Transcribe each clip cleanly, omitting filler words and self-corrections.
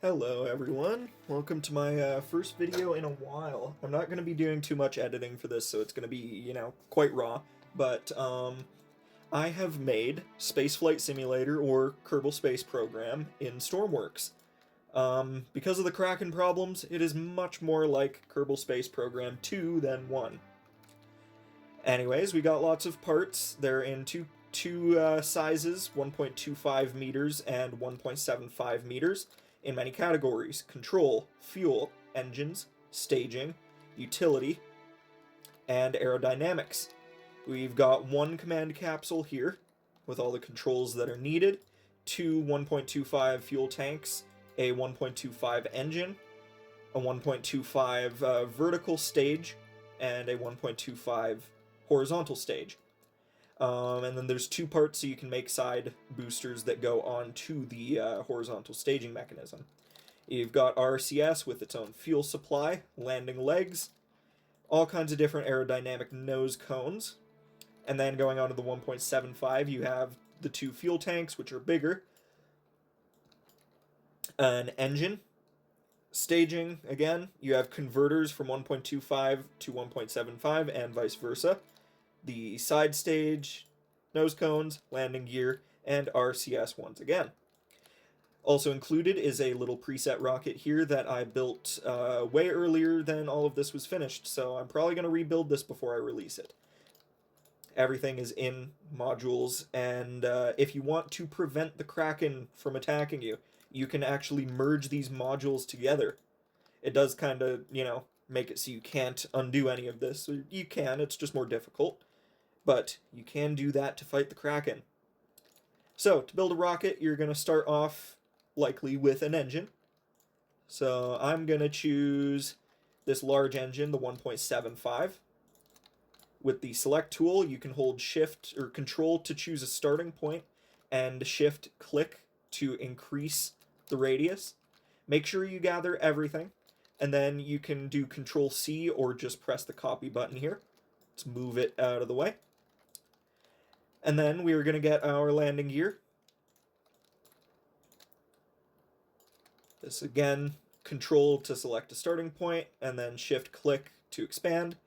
Hello everyone, welcome to my first video in a while. I'm not going to be doing too much editing for this, so it's going to be, quite raw, but I have made Spaceflight Simulator, or Kerbal Space Program, in Stormworks. Because of the Kraken problems, it is much more like Kerbal Space Program 2 than 1. Anyways, we got lots of parts. They're in two sizes, 1.25 meters and 1.75 meters. In many categories: control, fuel, engines, staging, utility, and aerodynamics. We've got one command capsule here with all the controls that are needed, two 1.25 fuel tanks, a 1.25 engine, a 1.25 vertical stage, and a 1.25 horizontal stage. And then there's two parts so you can make side boosters that go on to the horizontal staging mechanism. You've got RCS with its own fuel supply, landing legs, all kinds of different aerodynamic nose cones. And then going on to the 1.75, you have the two fuel tanks, which are bigger, an engine, staging, again, you have converters from 1.25 to 1.75 and vice versa, the side stage, nose cones, landing gear, and RCS once again. Also included is a little preset rocket here that I built way earlier than all of this was finished, so I'm probably going to rebuild this before I release it. Everything is in modules, and if you want to prevent the Kraken from attacking you, you can actually merge these modules together. It does kind of, make it so you can't undo any of this. You can, it's just more difficult. But you can do that to fight the Kraken. So, to build a rocket, you're going to start off likely with an engine. So, I'm going to choose this large engine, the 1.75. With the select tool, you can hold shift or control to choose a starting point and shift click to increase the radius. Make sure you gather everything, and then you can do control C or just press the copy button here. Let's move it out of the way. And then we are going to get our landing gear. This again, control to select a starting point, and then shift click to expand.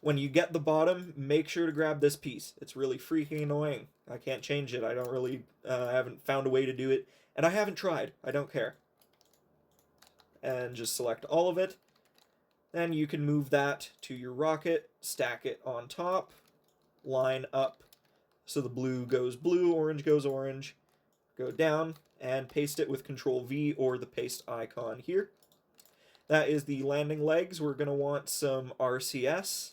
When you get the bottom, make sure to grab this piece. It's really freaking annoying. I can't change it. I don't really, haven't found a way to do it, and I haven't tried. I don't care. And just select all of it. Then you can move that to your rocket, stack it on top, line up so the blue goes blue, orange goes orange, go down, and paste it with Control V or the paste icon here. That is the landing legs. We're going to want some RCS.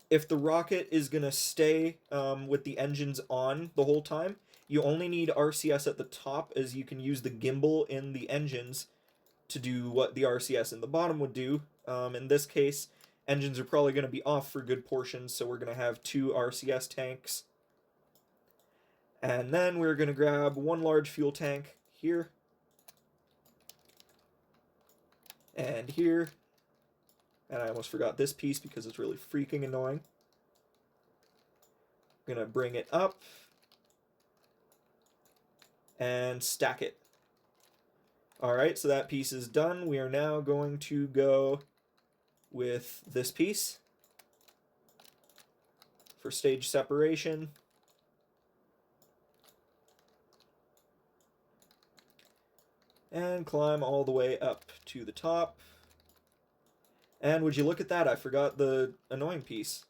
If the rocket is going to stay with the engines on the whole time, you only need RCS at the top, as you can use the gimbal in the engines to do what the RCS in the bottom would do. In this case, engines are probably going to be off for good portions, so we're going to have two RCS tanks. And then we're going to grab one large fuel tank here. And here. And I almost forgot this piece because it's really freaking annoying. I'm going to bring it up and stack it. Alright, so that piece is done. We are now going to go with this piece for stage separation. And climb all the way up to the top. And would you look at that, I forgot the annoying piece.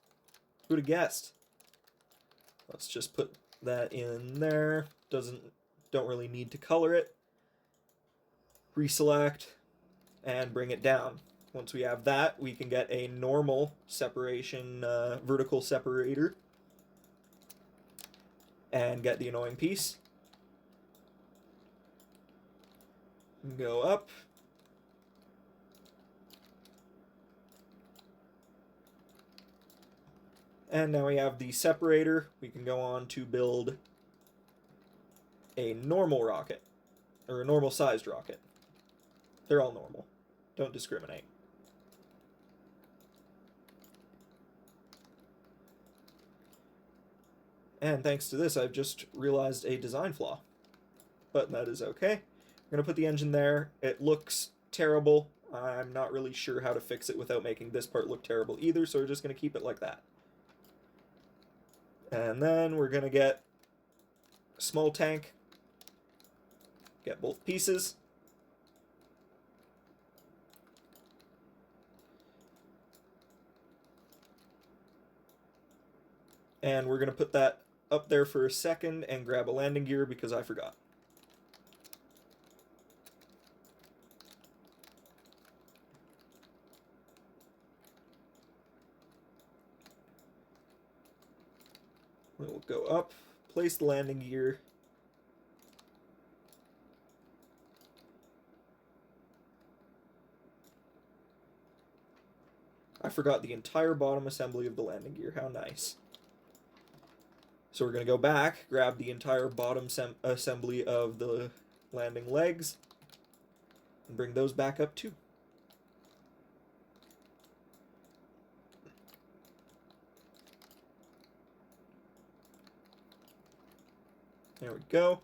Who would have guessed? Let's just put that in there. Don't really need to color it. Reselect and bring it down. Once we have that, we can get a normal separation, vertical separator, and get the annoying piece. Go up. And now we have the separator. We can go on to build a normal rocket, or a normal sized rocket. They're all normal. Don't discriminate. And thanks to this, I've just realized a design flaw. but that is okay. We're going to put the engine there. It looks terrible. I'm not really sure how to fix it without making this part look terrible either, so we're just going to keep it like that. And then we're going to get a small tank. Get both pieces. And we're going to put that up there for a second and grab a landing gear because I forgot. We'll go up, place the landing gear. I forgot the entire bottom assembly of the landing gear. How nice. So we're going to go back, grab the entire bottom assembly of the landing legs, and bring those back up too. There we go.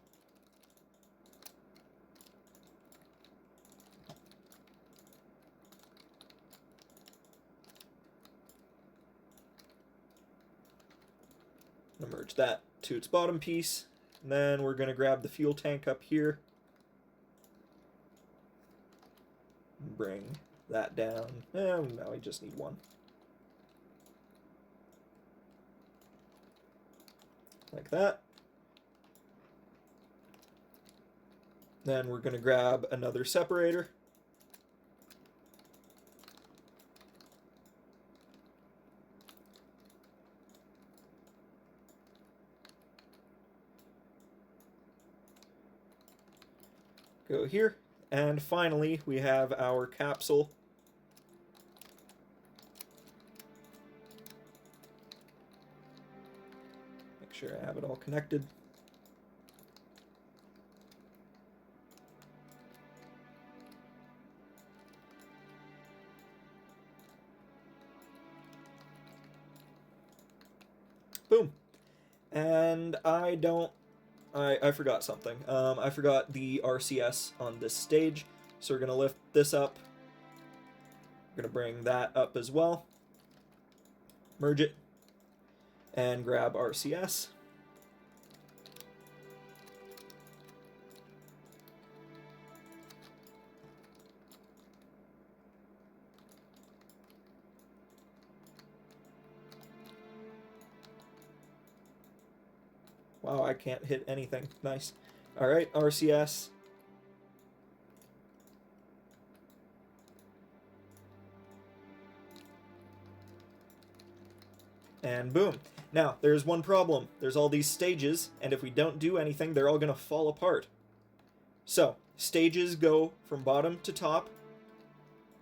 Merge that to its bottom piece. And then we're going to grab the fuel tank up here. Bring that down. Oh, now we just need one. Like that. Then we're going to grab another separator. Go here. And finally, we have our capsule. Make sure I have it all connected. Boom. And I forgot something. I forgot the RCS on this stage, so we're going to lift this up. We're going to bring that up as well. Merge it. And grab RCS. Wow, I can't hit anything. Nice. Alright, RCS. And boom. Now, there's one problem. There's all these stages, and if we don't do anything, they're all going to fall apart. So, stages go from bottom to top.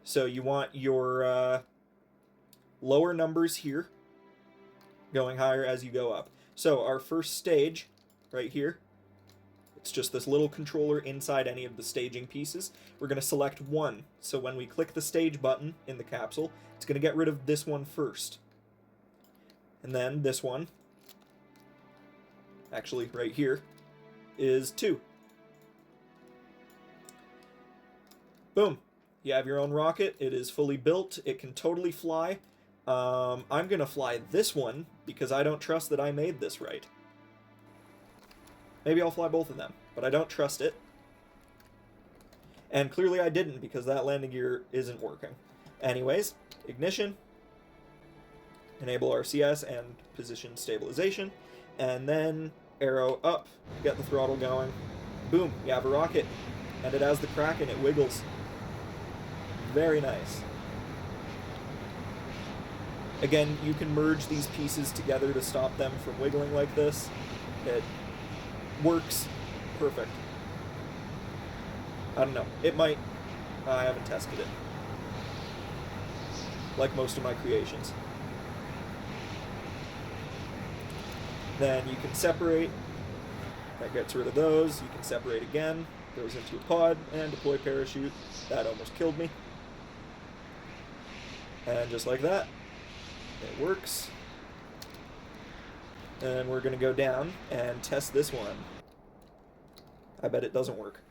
So you want your lower numbers here, going higher as you go up. So our first stage, right here, it's just this little controller inside any of the staging pieces. We're going to select one. So when we click the stage button in the capsule, it's going to get rid of this one first. And then this one, actually right here, is 2. Boom. You have your own rocket. It is fully built. It can totally fly. I'm going to fly this one because I don't trust that I made this right. Maybe I'll fly both of them, but I don't trust it. And clearly I didn't because that landing gear isn't working. Anyways, ignition, enable RCS and position stabilization, and then arrow up, get the throttle going. Boom, you have a rocket, and it has the Kraken, it wiggles. Very nice. Again, you can merge these pieces together to stop them from wiggling like this. It works perfect. I don't know. It might. I haven't tested it. Like most of my creations. Then you can separate. That gets rid of those. You can separate again. Goes into a pod and deploy parachute. That almost killed me. And just like that. It works. And we're going to go down and test this one. I bet it doesn't work.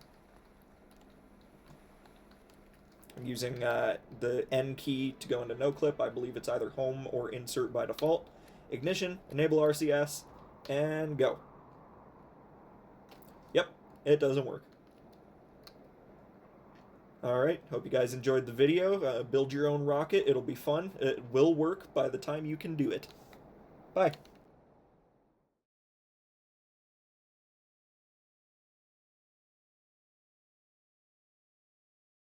I'm using the N key to go into no clip. I believe it's either home or insert by default. Ignition, enable RCS, and go. Yep, it doesn't work. Alright, hope you guys enjoyed the video. Build your own rocket, it'll be fun. It will work by the time you can do it. Bye.